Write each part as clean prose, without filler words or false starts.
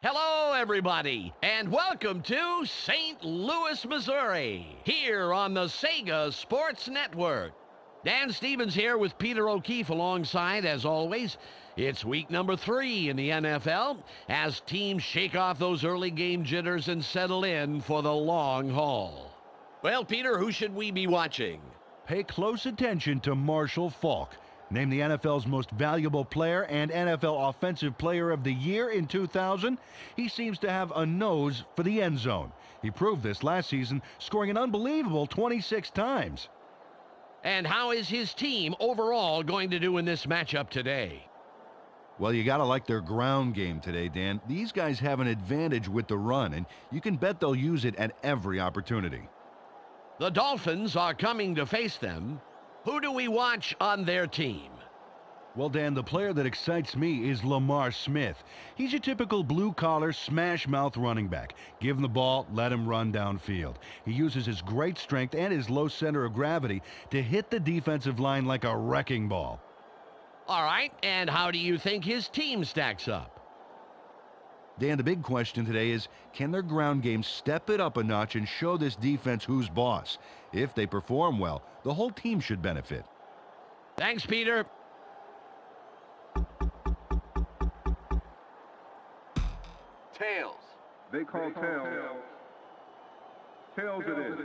Hello, everybody, and welcome to St. Louis, Missouri, here on the Sega Sports Network. Dan Stevens here with Peter O'Keefe alongside, as always. It's week number 3 in the NFL as teams shake off those early game jitters and settle in for the long haul. Well, Peter, who should we be watching? Pay close attention to Marshall Faulk. Named the NFL's most valuable player and NFL Offensive Player of the Year in 2000, he seems to have a nose for the end zone. He proved this last season, scoring an unbelievable 26 times. And how is his team overall going to do in this matchup today? Well, you got to like their ground game today, Dan. These guys have an advantage with the run, and you can bet they'll use it at every opportunity. The Dolphins are coming to face them. Who do we watch on their team? Well, Dan, the player that excites me is Lamar Smith. He's your typical blue-collar, smash-mouth running back. Give him the ball, let him run downfield. He uses his great strength and his low center of gravity to hit the defensive line like a wrecking ball. All right, and how do you think his team stacks up? Dan, the big question today is, can their ground game step it up a notch and show this defense who's boss? If they perform well, the whole team should benefit. Thanks, Peter. Tails. They call tails. Tails it is.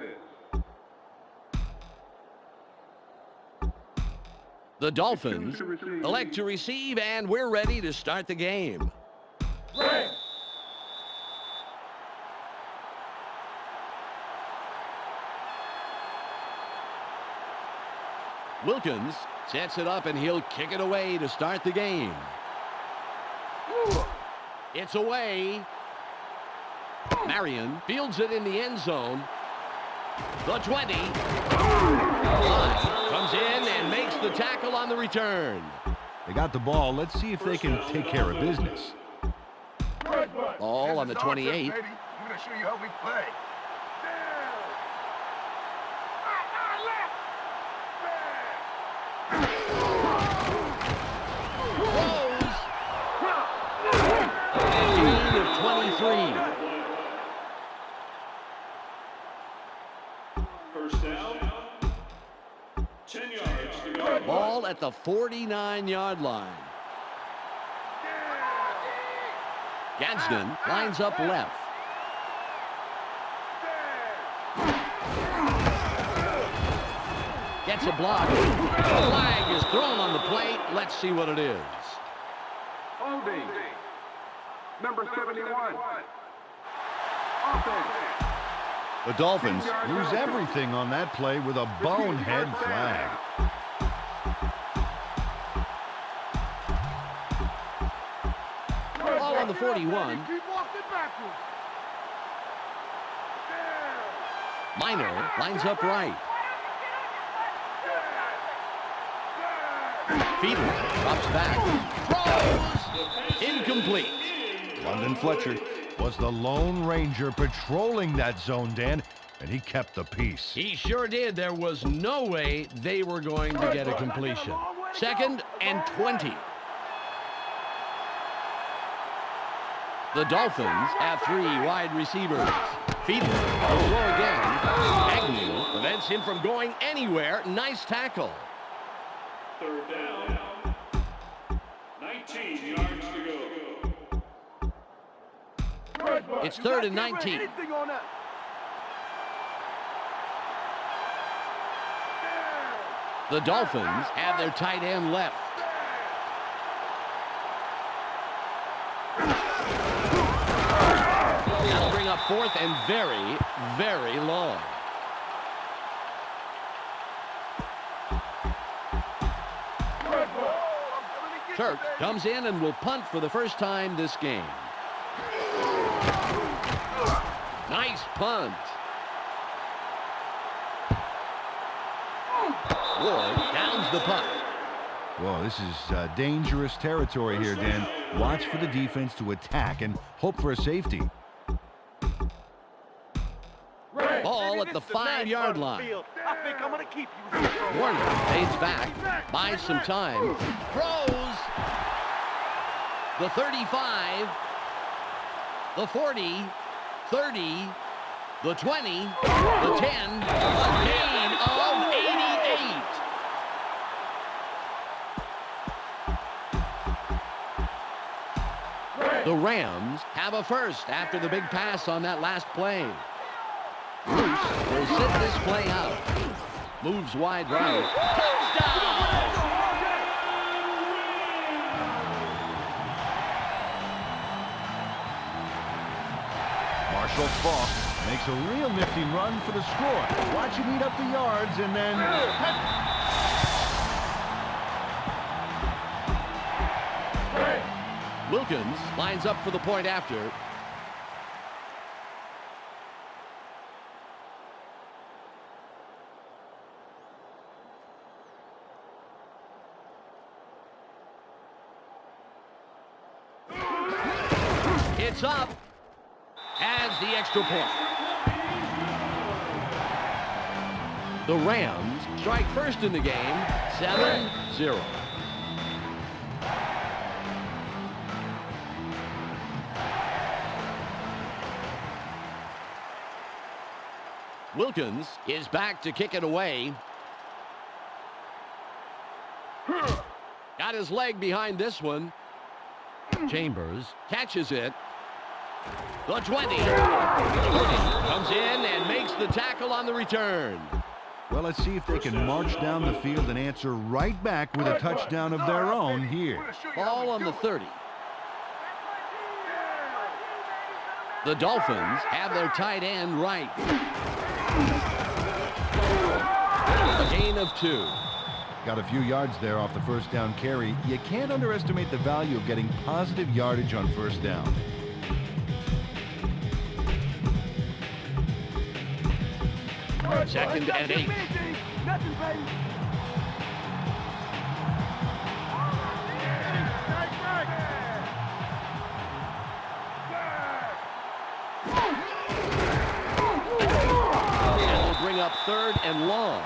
The Dolphins elect to receive, and we're ready to start the game. Right. Wilkins sets it up, and he'll kick it away to start the game. It's away. Marion fields it in the end zone. The 20. Comes in and makes the tackle on the return. They got the ball. Let's see if they can take care of business. Ball on the 28. I'm going to show you how we play. Gain of 23. First down, 10 yards to go. Ball at the 49-yard line. Gadsden lines up left. Gets a block. The flag is thrown on the plate. Let's see what it is. Holding. Number 71. Offense. The Dolphins lose everything on that play with a bonehead flag. Ball on the 41. Minor lines up right. Fiedler drops back. Throws. Incomplete. London Fletcher was the Lone Ranger patrolling that zone, Dan, and he kept the peace. He sure did. There was no way they were going to get a completion. 2nd and 20. The Dolphins have 3 wide receivers. Fiedler will throw again. Agnew prevents him from going anywhere. Nice tackle. Third down, 19 yards to go. It's 3rd and 19. The Dolphins have their tight end left. That'll bring up 4th and very, very long. Kirk comes in and will punt for the first time this game. Nice punt. Ward downs the punt. Whoa, this is dangerous territory here, Dan. Watch for the defense to attack and hope for a safety. Ball at the 5-yard line. I think I'm going to keep you. Warner fades back, buys some time, throws. The 35. The 40, 30, the 20, the 10, a gain of 88. The Rams have a first after the big pass on that last play. Bruce will sit this play out. Moves wide right. Touchdown! Marshall Faulk makes a real nifty run for the score. Watch him eat up the yards and then... Wilkins lines up for the point after. It's up as the extra point. The Rams strike first in the game, 7-0. Wilkins is back to kick it away. Got his leg behind this one. Chambers catches it. The 20. Comes in and makes the tackle on the return. Well, let's see if they can march down the field and answer right back with a touchdown of their own here. Ball on the 30. The Dolphins have their tight end right. A gain of 2. Got a few yards there off the first down carry. You can't underestimate the value of getting positive yardage on first down. Second and 8. And will bring up third and long.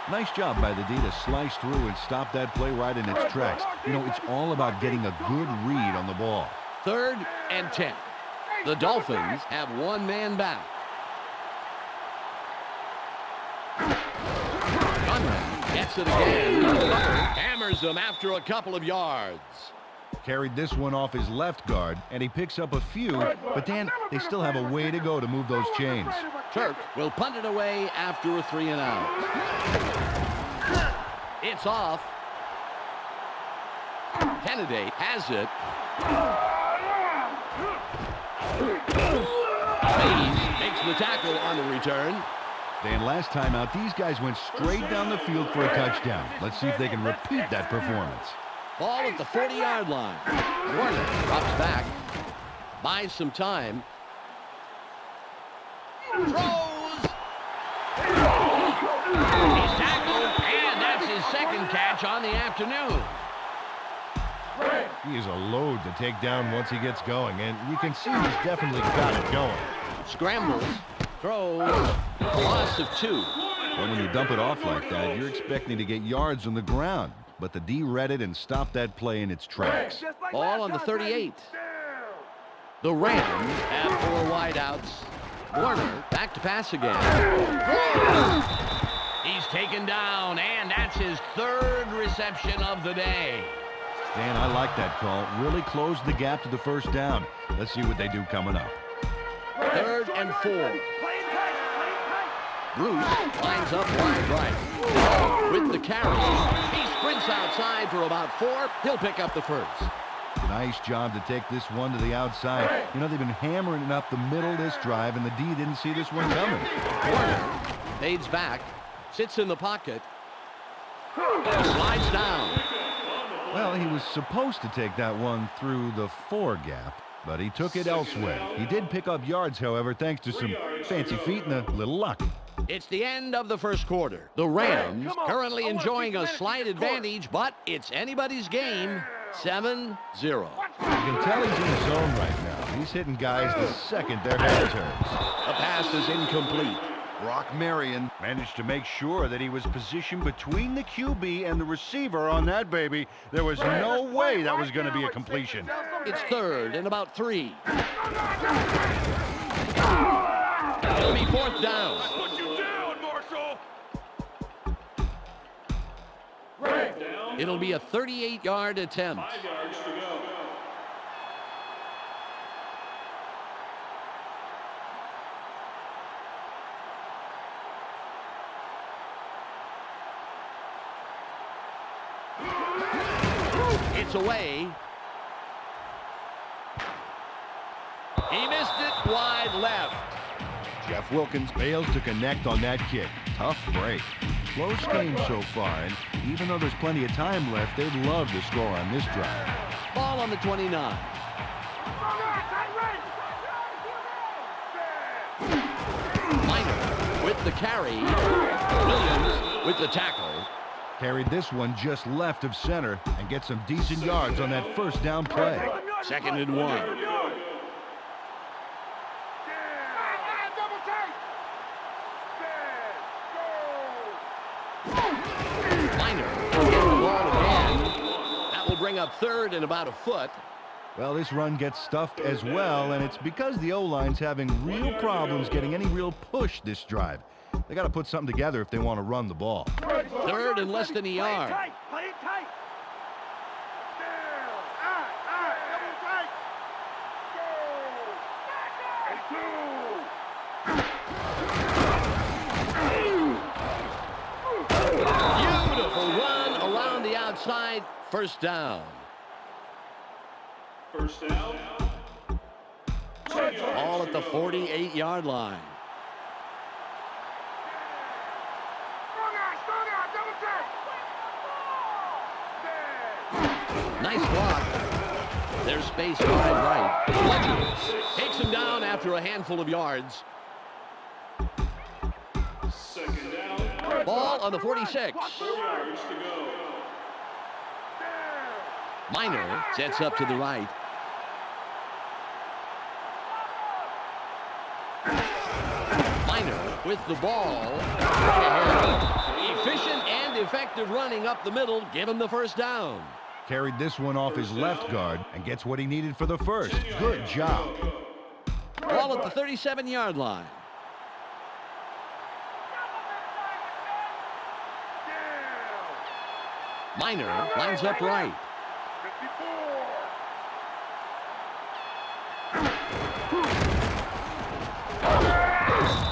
Nice job by the D to slice through and stop that play right in its tracks. You know, it's all about getting a good read on the ball. Third and 10. The Dolphins have one man back. Conrad gets it again. Hammers him after a couple of yards. Carried this one off his left guard, and he picks up a few, but Dan, they still have a way to go to move those chains. Turk will punt it away after a 3 and out. It's off. Kennedy has it. Hayes makes the tackle on the return. Dan, last time out, these guys went straight down the field for a touchdown. Let's see if they can repeat that performance. Ball at the 40-yard line. Warner drops back. Buys some time. Throws. He's tackled, and that's his second catch on the afternoon. He is a load to take down once he gets going, and you can see he's definitely got it going. Scrambles. Throws. Loss of 2. Well, when you dump it off like that, you're expecting to get yards on the ground. But the D read it and stopped that play in its tracks. Ball on the 38. The Rams have 4 wideouts. Warner back to pass again. He's taken down, and that's his 3rd reception of the day. Dan, I like that call. Really closed the gap to the first down. Let's see what they do coming up. 3rd and 4. Bruce lines up wide right. With the carry, he sprints outside for about 4. He'll pick up the first. Nice job to take this one to the outside. You know, they've been hammering it up the middle this drive, and the D didn't see this one coming. Warner fades back, sits in the pocket, slides down. Well, he was supposed to take that one through the 4 gap, but he took it elsewhere. He did pick up yards, however, thanks to some fancy feet and a little luck. It's the end of the first quarter. The Rams currently enjoying a slight advantage, but it's anybody's game. 7-0. You can tell he's in the zone right now. He's hitting guys the second their head turns. The pass is incomplete. Brock Marion managed to make sure that he was positioned between the QB and the receiver on that baby. There was no way that was going to be a completion. It's third and about 3. It'll be fourth down. Put you down, Marshall. It'll be a 38-yard attempt. 5 yards to go. It's away. He missed it wide left. Jeff Wilkins fails to connect on that kick. Tough break. Close game so far, and even though there's plenty of time left, they'd love to score on this drive. Ball on the 29. Minor with the carry. Williams with the tackle. Carried this one just left of center and gets some decent yards on that first down play. Second and 1. Minor will get the ball again. That will bring up third and about a foot. Well, this run gets stuffed as well, and it's because the O-line's having real problems getting any real push this drive. They got to put something together if they want to run the ball. Third and less than a yard. Play it tight. Beautiful run around the outside. First down. First down. 10 yards All at to the go. 48-yard line. Nice block. There's space wide right. Fletcher takes him down after a handful of yards. Second down. Ball on the 46. 4 yards to go. Minor sets up to the right. Minor with the ball. Right ahead. Efficient and effective running up the middle. Give him the first down. Carried this one off his left guard and gets what he needed for the first. Good job. Ball at the 37-yard line. Minor lines up right.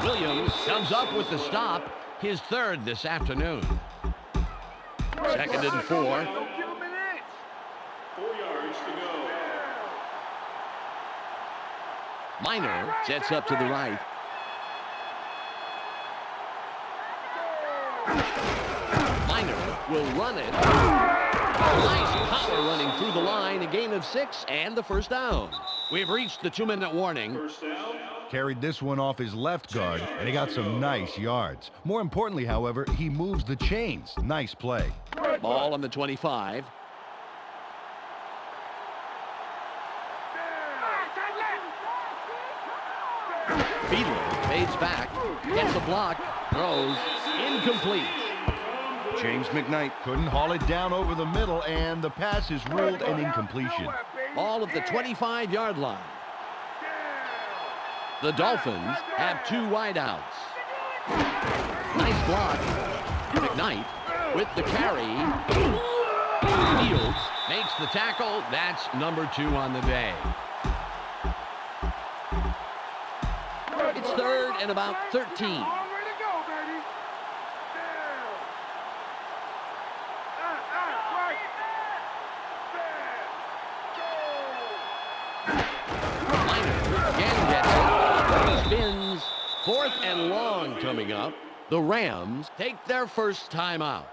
Williams comes up with the stop, his third this afternoon. Second and 4. 4 yards to go. Minor sets up to the right. Minor will run it. Nice power running through the line. A gain of 6 and the first down. We've reached the 2-minute warning. First down. Carried this one off his left guard, and he got some nice yards. More importantly, however, he moves the chains. Nice play. Ball on the 25. Fiedler fades back, gets a block, throws, incomplete. James McKnight couldn't haul it down over the middle, and the pass is ruled an incompletion. Ball at the 25-yard line. The Dolphins have 2 wideouts. Nice block. McKnight with the carry. Fields makes the tackle. That's number 2 on the day. It's third and about 13. Spins. Fourth and long coming up. The Rams take their first time out.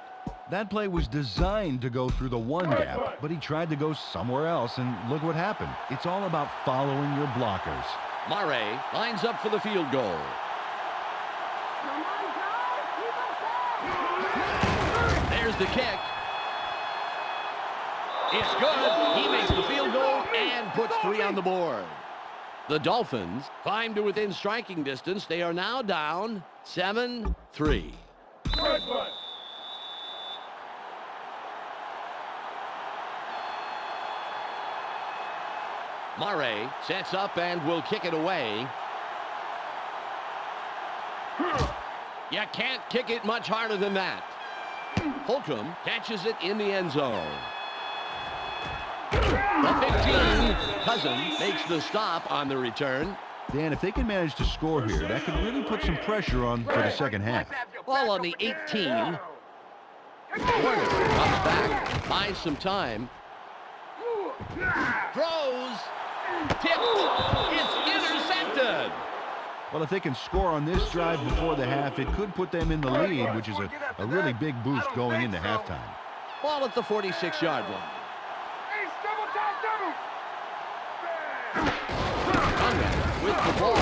That play was designed to go through the one gap, but he tried to go somewhere else, and look what happened. It's all about following your blockers. Murray lines up for the field goal. There's the kick. It's good. He makes the field goal and puts 3 on the board. The Dolphins climb to within striking distance. They are now down 7-3. Murray sets up and will kick it away. You can't kick it much harder than that. Holcomb catches it in the end zone. The 15. Cousins makes the stop on the return. Dan, if they can manage to score here, that could really put some pressure on for the second half. Ball on the 18. Warner comes back, buys some time. Throws. Tipped. It's intercepted. Well, if they can score on this drive before the half, it could put them in the lead, which is a really big boost going into halftime. Ball at the 46-yard line. Conrad with the ball.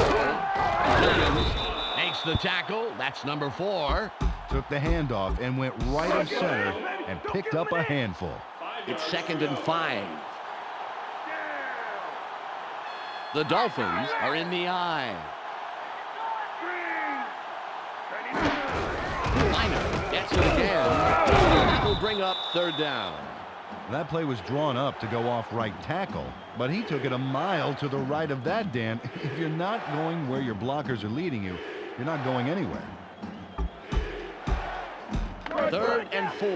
Williams makes the tackle. That's number 4. Took the handoff and went right of center and picked up a handful. It's 2nd and 5. The Dolphins are in the eye. Minor gets it again. That will bring up 3rd down. That play was drawn up to go off right tackle, but he took it a mile to the right of that, Dan. If you're not going where your blockers are leading you, you're not going anywhere. 3rd and 4.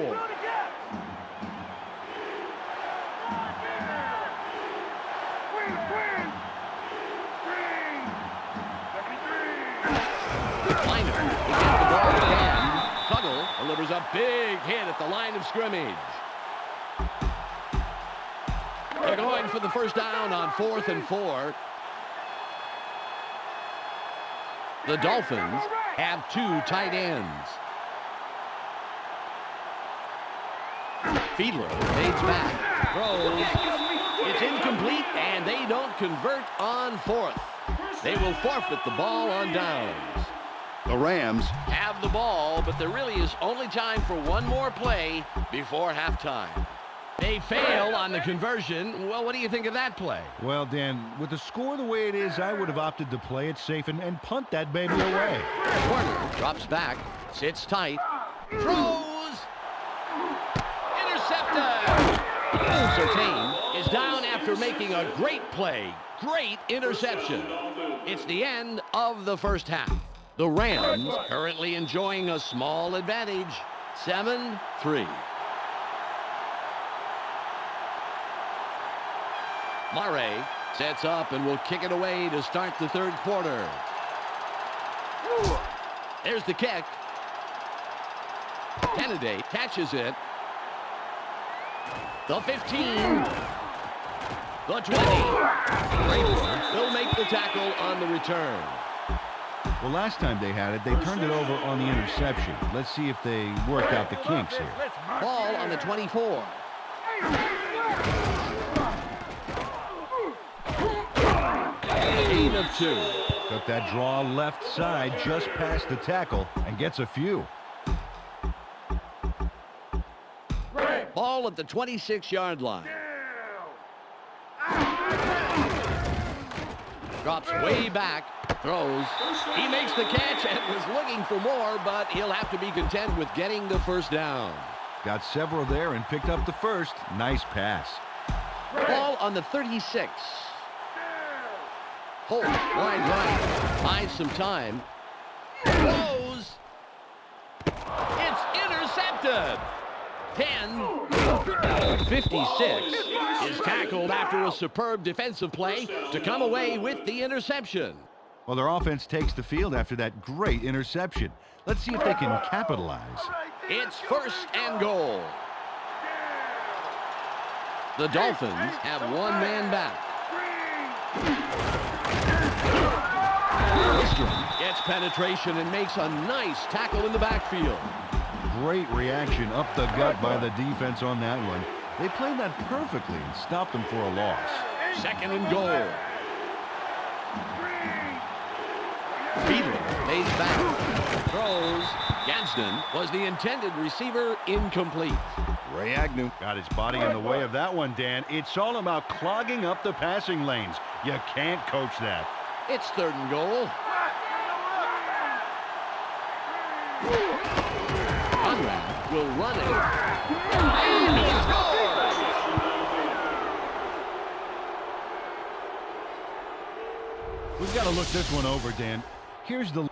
Minor will get the ball again. Tuttle delivers a big hit at the line of scrimmage. They're going for the first down on 4th and 4. The Dolphins have 2 tight ends. Fiedler fades back, throws. It's incomplete, and they don't convert on 4th. They will forfeit the ball on downs. The Rams Have the ball, but there really is only time for one more play before halftime. They fail on the conversion. Well, what do you think of that play? Well, Dan, with the score the way it is, I would have opted to play it safe and punt that baby away. Warner drops back, sits tight, throws, intercepted. Surtain is down after making a great play. Great interception. It's the end of the first half. The Rams currently enjoying a small advantage, 7-3. Murray sets up and will kick it away to start the 3rd quarter. There's the kick. Kennedy catches it. The 15. The 20. Rayford will make the tackle on the return. Well, last time they had it, they turned it over on the interception. Let's see if they worked out the kinks here. Ball on the 24. Gain of 2. Took that draw left side just past the tackle and gets a few. Ball at the 26-yard line. Drops way back, throws. He makes the catch and was looking for more, but he'll have to be content with getting the first down. Got several there and picked up the first. Nice pass. Ball on the 36. Holt, wide right, buys some time. Throws. It's intercepted. 56 is tackled after a superb defensive play to come away with the interception. Well, their offense takes the field after that great interception. Let's see if they can capitalize. It's 1st and goal. The Dolphins have 1 man back. Gets penetration and makes a nice tackle in the backfield. Great reaction up the gut by the defense on that one. They played that perfectly and stopped them for a loss. 2nd and goal. Fiedler lays back, throws, Gadsden was the intended receiver, incomplete. Ray Agnew got his body in the way of that one, Dan. It's all about clogging up the passing lanes. You can't coach that. It's 3rd and goal. Conrad will run it. And he scores! We've got to look this one over, Dan. Here's the...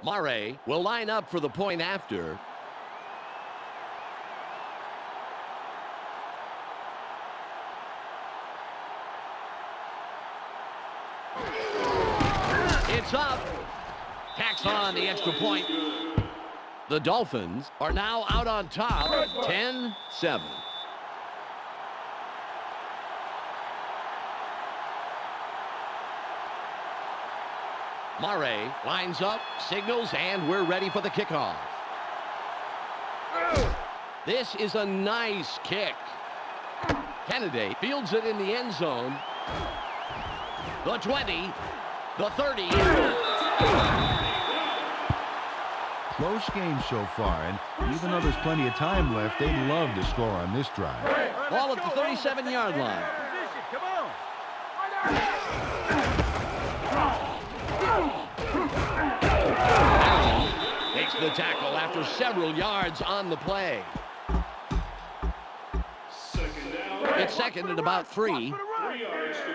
Murray will line up for the point after. It's up. Tacks on the extra point. The Dolphins are now out on top, 10-7. Murray lines up, signals, and we're ready for the kickoff. This is a nice kick. Kennedy fields it in the end zone. The 20, the 30. Close game so far, and even though there's plenty of time left, they'd love to score on this drive. Ball at the 37-yard line. Takes the tackle after several yards on the play. It's second and about 3. 3 yards to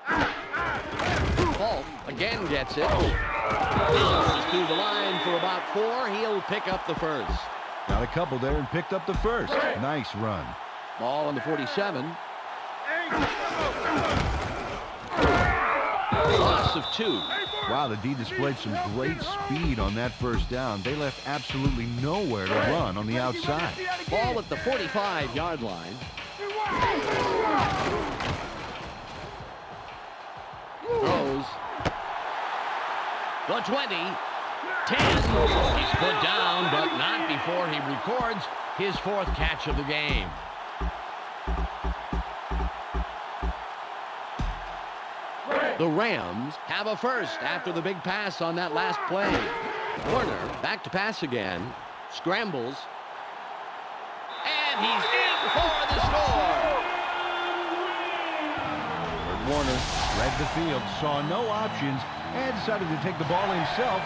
go. Falk again gets it. Goes through the line for about 4. He'll pick up the first. Got a couple there and picked up the first. Nice run. Ball on the 47. Loss of 2. Wow, the D displayed some great speed on that first down. They left absolutely nowhere to run on the outside. Ball at the 45-yard line. Throws. The 20. 10. He's put down, but not before he records his 4th catch of the game. The Rams have a first after the big pass on that last play. Warner back to pass again. Scrambles. And he's in for the score. Warner led the field, saw no options, and decided to take the ball himself.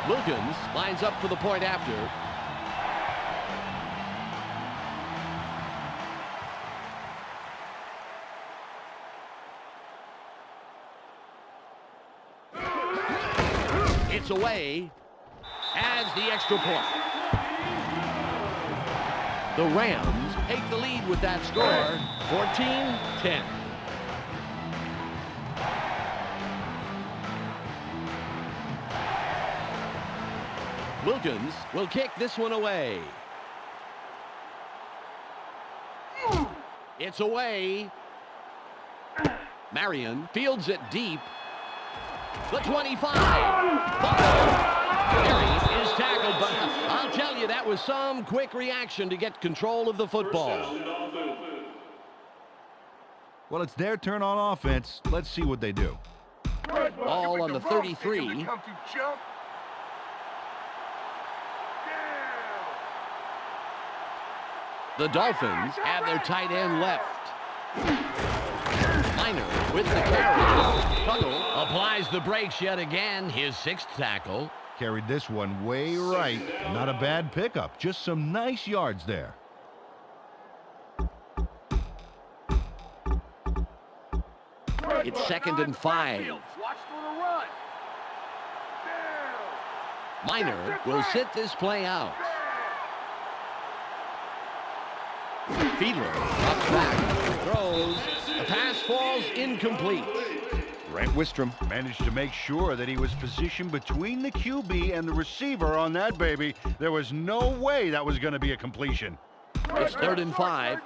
Wilkins lines up for the point after. It's away as the extra point. The Rams take the lead with that score, 14-10. Wilkins will kick this one away. It's away. Marion fields it deep. The 25. Terry is tackled, but I'll tell you, that was some quick reaction to get control of the football. Well, it's their turn on offense. Let's see what they do. Ball on the 33. The Dolphins have their tight end left. Minor with the carry. Tuttle applies the brakes yet again, his 6th tackle. Carried this one way right. Not a bad pickup. Just some nice yards there. It's 2nd and 5. Minor will sit this play out. Fiedler drops back, throws. The pass falls incomplete. Grant Wistrom managed to make sure that he was positioned between the QB and the receiver on that baby. There was no way that was going to be a completion. It's 3rd and 5.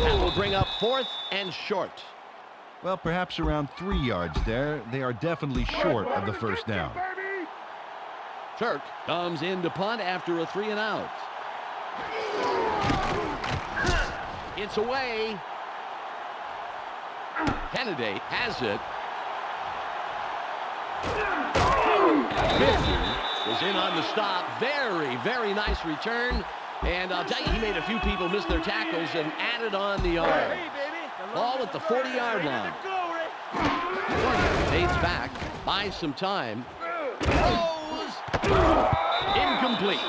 That will bring up 4th and short. Well, perhaps around 3 yards there. They are definitely short of the first down. Turk comes in to punt after a 3 and out. It's away. Kennedy has it. 50 was in on the stop. Very, very nice return. And I'll tell you, he made a few people miss their tackles and added on the yard. Ball at the 40-yard line. Warner fades back, buys some time. Throws. Incomplete.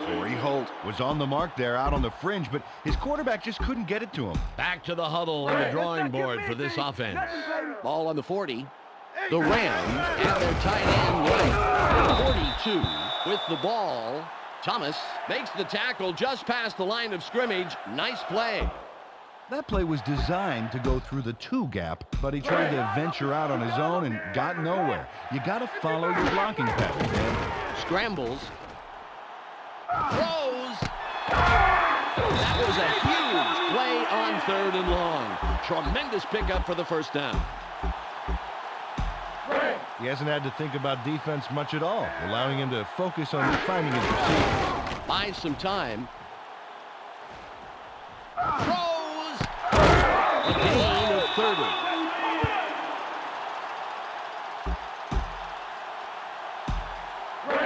Torrey Holt was on the mark there out on the fringe, but his quarterback just couldn't get it to him. Back to the huddle and the drawing board for this offense. Ball on the 40. The Rams have their tight end right. 42 with the ball. Thomas makes the tackle just past the line of scrimmage. Nice play. That play was designed to go through the 2 gap, but he tried to venture out on his own and got nowhere. You got to follow your blocking pattern, man. Scrambles. Throws. That was a huge play on 3rd and long. Tremendous pickup for the first down. He hasn't had to think about defense much at all, allowing him to focus on finding his receivers. Buys some time. Throws. A gain of 30.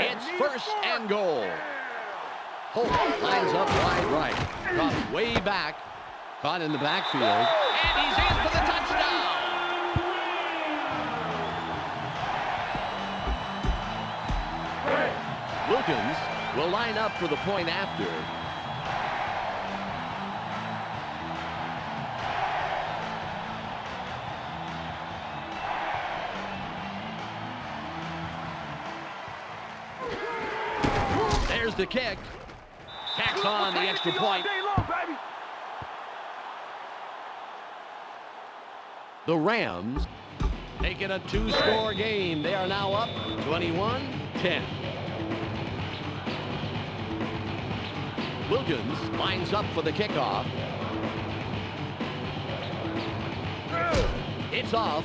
It's 1st and goal. Holt lines up wide right. Drops way back. Caught in the backfield. And he's in for the touchdown. Wilkins will line up for the point after. There's the kick. Tacks on the extra point. The Rams make it a 2-score game. They are now up 21-10. Wilkins lines up for the kickoff. It's off.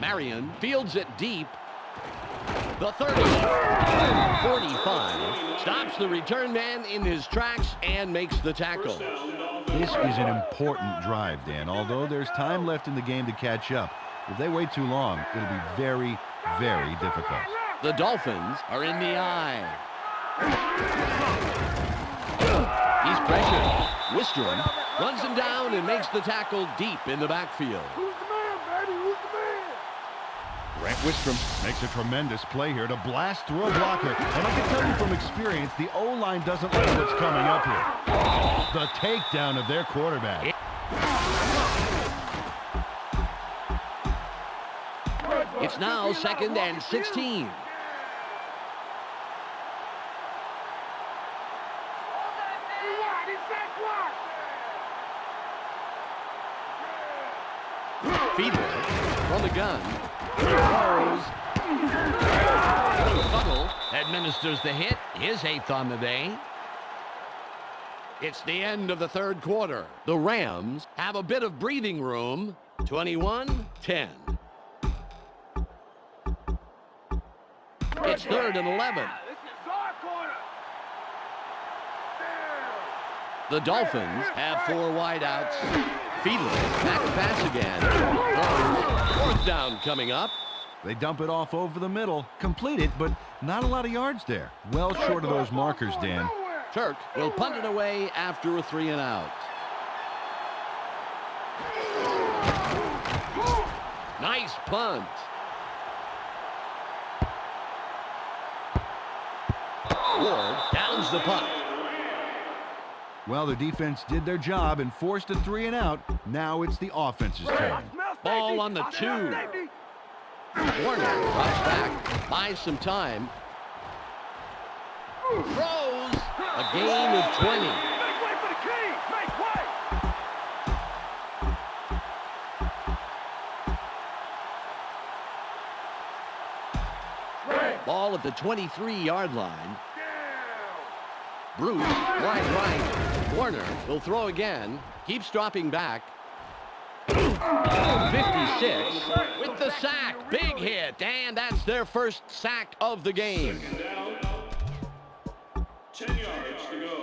Marion fields it deep. The 30, 45, stops the return man in his tracks and makes the tackle. This is an important drive, Dan. Although there's time left in the game to catch up, if they wait too long, it'll be very, very difficult. The Dolphins are in the eye. He's pressured. Wistrom runs him down and makes the tackle deep in the backfield. Grant Wistrom makes a tremendous play here to blast through a blocker. And I can tell you from experience, the O-line doesn't like what's coming up here. The takedown of their quarterback. It's now 2nd and 16. Fiedler from the gun. Throws. Tuttle administers the hit. His 8th on the day. It's the end of the 3rd quarter. The Rams have a bit of breathing room. 21-10. It's 3rd and 11. The Dolphins have 4 wideouts. Fiedler back to pass again. 4th down coming up. They dump it off over the middle. Complete it, but not a lot of yards there. Well short of those markers, Dan. Turk will punt it away after a 3 and out. Nice punt. Ward downs the punt. Well, the defense did their job and forced a 3 and out. Now it's the offense's turn. Ball on the 2. Warner drops back, buys some time. Throws. A gain of 20. Make way for the king! Make way! Ball at the 23-yard line. Bruce, wide right. Warner will throw again. Keeps dropping back. 56 with the sack. Big hit. And that's their first sack of the game. Second down. 10 yards to go.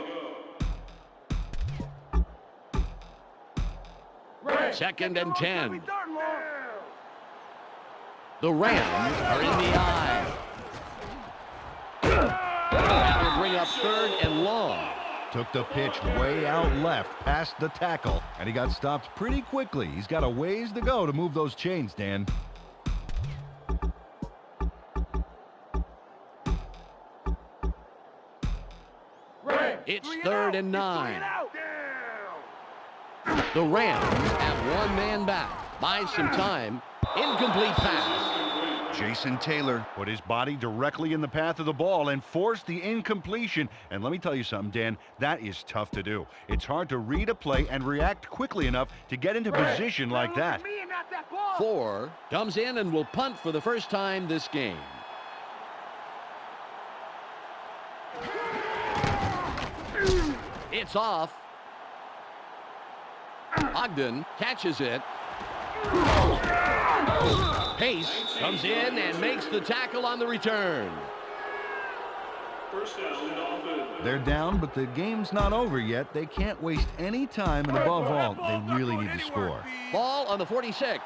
Second and 10. The Rams are in the eye. That will bring up third and long. Took the pitch way out left, past the tackle, and he got stopped pretty quickly. He's got a ways to go to move those chains, Dan. It's third and 9. The Rams have one man back. Buys some time. Incomplete pass. Jason Taylor put his body directly in the path of the ball and forced the incompletion. And let me tell you something, Dan, that is tough to do. It's hard to read a play and react quickly enough to get into position like that. 4 comes in and will punt for the first time this game. It's off. Ogden catches it. Pace comes in and makes the tackle on the return. First down, Dolphins. They're down, but the game's not over yet. They can't waste any time, and above all, they really need to score. Ball on the 46.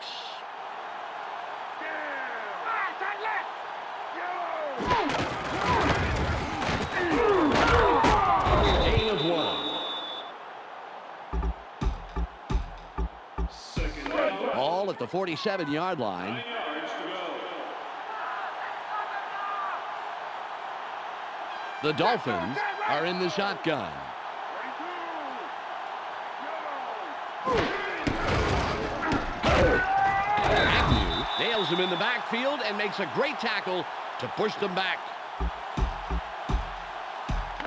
Gain of 1. Second down. Ball at the 47-yard line. 9 yards to go. The Dolphins are in the shotgun. Agnew nails him in the backfield and makes a great tackle to push them back.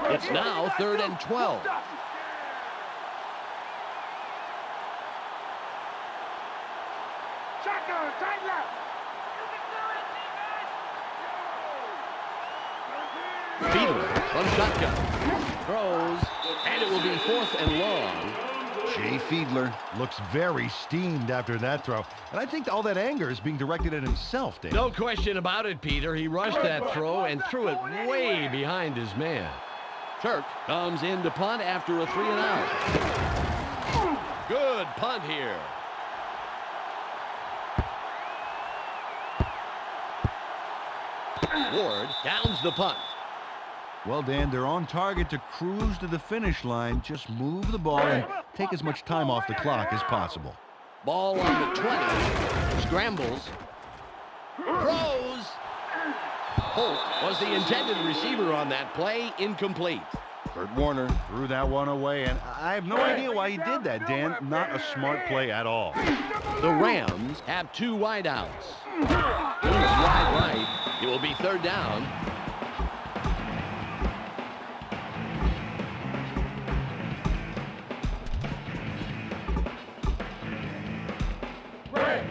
It's now third and 12. Shotgun, tight left. Fiedler from shotgun. Throws, and it will be fourth and long. Jay Fiedler looks very steamed after that throw. And I think all that anger is being directed at himself, Dan. No question about it, Peter. He rushed that throw and threw it way behind his man. Turk comes in to punt after a 3-and-out. Good punt here. Ward downs the punt. Well, Dan, they're on target to cruise to the finish line. Just move the ball and take as much time off the clock as possible. Ball on the 20. Scrambles. Throws. Holt was the intended receiver on that play. Incomplete. Kurt Warner threw that one away, and I have no idea why he did that, Dan. Not a smart play at all. The Rams have 2 wideouts. Wide right. It will be third down.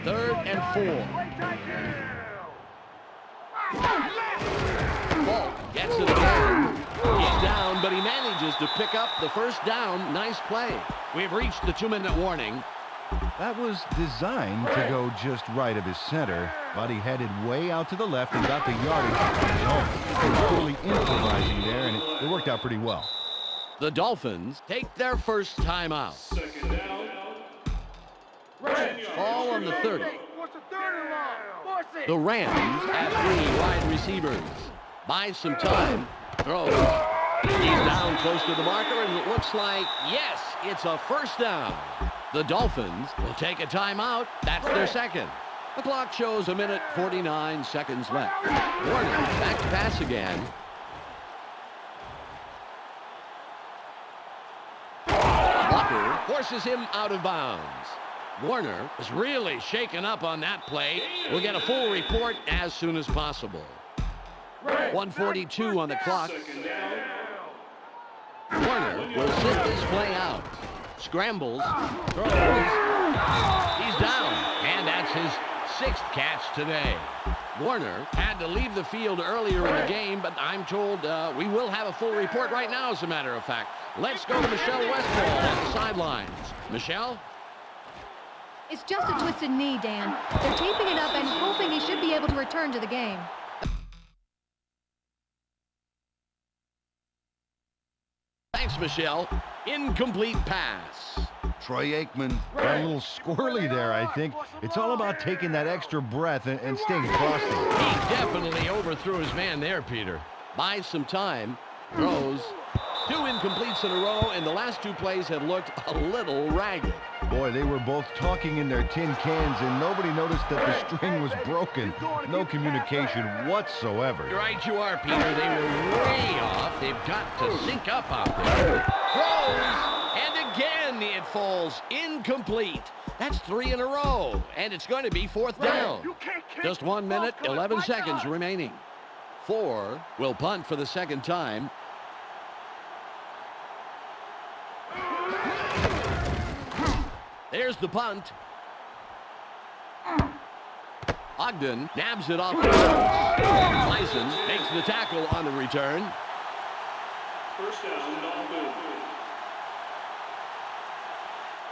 Third and 4. Falk gets it again. He's down, but he manages to pick up the first down. Nice play. We've reached the 2-minute warning. That was designed to go just right of his center, but he headed way out to the left and got the yardage on his own. He was totally improvising there, and it worked out pretty well. The Dolphins take their first timeout. Second down. 10 yards. Ball on the 30. What's the third and long? Force it. The Rams have 3 wide receivers. Buys some time. Throws. He's down close to the marker, and it looks like, yes, it's a first down. The Dolphins will take a timeout. That's their second. The clock shows 1:49 seconds left. Warner back to pass again. Walker forces him out of bounds. Warner was really shaken up on that play. We'll get a full report as soon as possible. 1:42 on the clock. Second down. Warner will sit this play out. Scrambles. Throws. He's down. And that's his sixth catch today. Warner had to leave the field earlier in the game, but I'm told we will have a full report right now, as a matter of fact. Let's go to Michelle Westfall on the sidelines. Michelle? It's just a twisted knee, Dan. They're taping it up and hoping he should be able to return to the game. Thanks, Michelle. Incomplete pass. Troy Aikman got a little squirrely there, I think. It's all about taking that extra breath and staying frosty. He definitely overthrew his man there, Peter. Buys some time. Throws. 2 incompletes in a row, and the last 2 plays had looked a little ragged. Boy, they were both talking in their tin cans, and nobody noticed that the string was broken. No communication whatsoever. You're right, you are, Peter. They were way off. They've got to sync up out there. Throws, and again it falls incomplete. That's 3 in a row, and it's going to be 4th down. Just 1 minute, 11 seconds remaining. 4 will punt for the second time. There's the punt. Ogden nabs it off the bounce. Bison makes the tackle on the return. First down, Dolphins.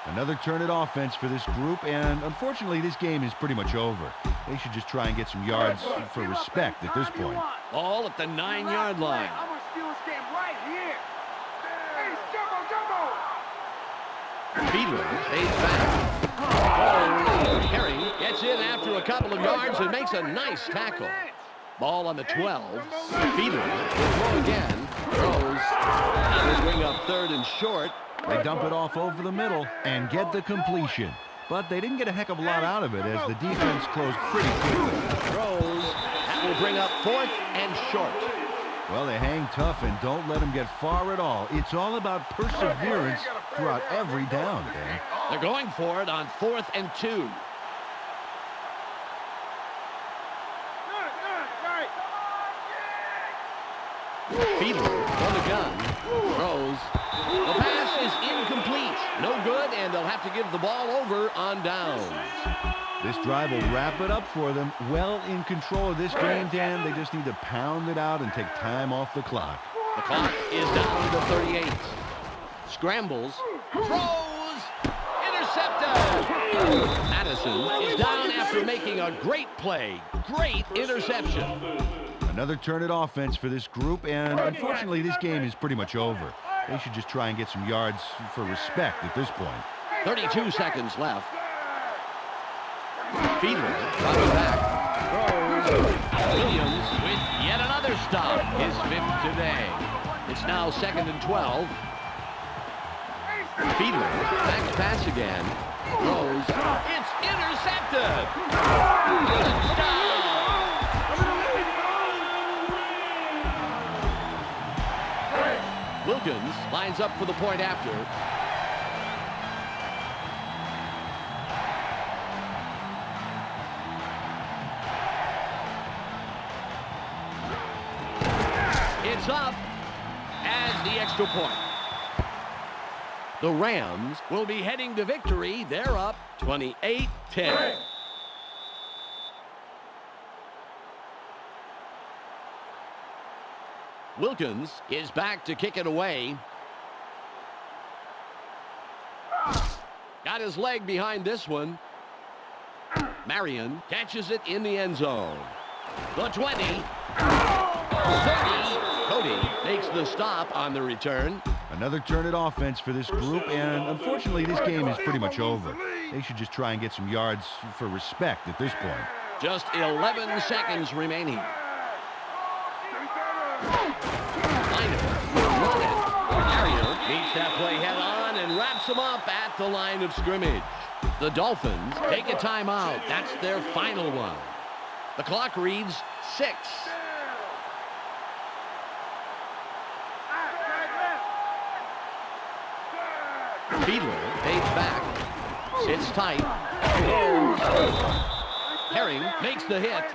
Another turn at offense for this group, and unfortunately this game is pretty much over. They should just try and get some yards for respect at this point. Ball at the 9-yard line. I'm gonna steal this game right here. Hey, jumbo! Fiedler stays back. Oh, Herring gets in after a couple of yards and makes a nice tackle. Ball on the 12. Fiedler will throw again. Throws. That will bring up 3rd and short. They dump it off over the middle and get the completion. But they didn't get a heck of a lot out of it as the defense closed pretty quickly. Throws. That will bring up 4th and short. Well, they hang tough and don't let them get far at all. It's all about perseverance throughout every down, Dan. They're going for it on 4th and 2. Fiedler on the gun. Throws. The pass is incomplete. No good, and they'll have to give the ball over on downs. This drive will wrap it up for them. Well in control of this game, Dan. They just need to pound it out and take time off the clock. The clock is down to 38. Scrambles. Throws. Intercepted. Madison is down after making a great play. Great interception. Another turn at offense for this group, and unfortunately this game is pretty much over. They should just try and get some yards for respect at this point. 32 seconds left. Fiedler dropping back. Throws. Williams with yet another stop. His 5th today. It's now 2nd and 12. Fiedler back to pass again. Throws. It's intercepted. Touchdown. Wilkins lines up for the point after. It's up as the extra point. The Rams will be heading to victory. They're up 28-10. Wilkins is back to kick it away. Got his leg behind this one. Marion catches it in the end zone. The 20. 30. Cody makes the stop on the return. Another turn at offense for this group, and unfortunately this game is pretty much over. They should just try and get some yards for respect at this point. Just 11 seconds remaining. Ariel meets that play head on and wraps him up at the line of scrimmage. The Dolphins take a timeout. That's their final one. The clock reads 6. Fiedler fades back. Sits tight. Herring makes the hit.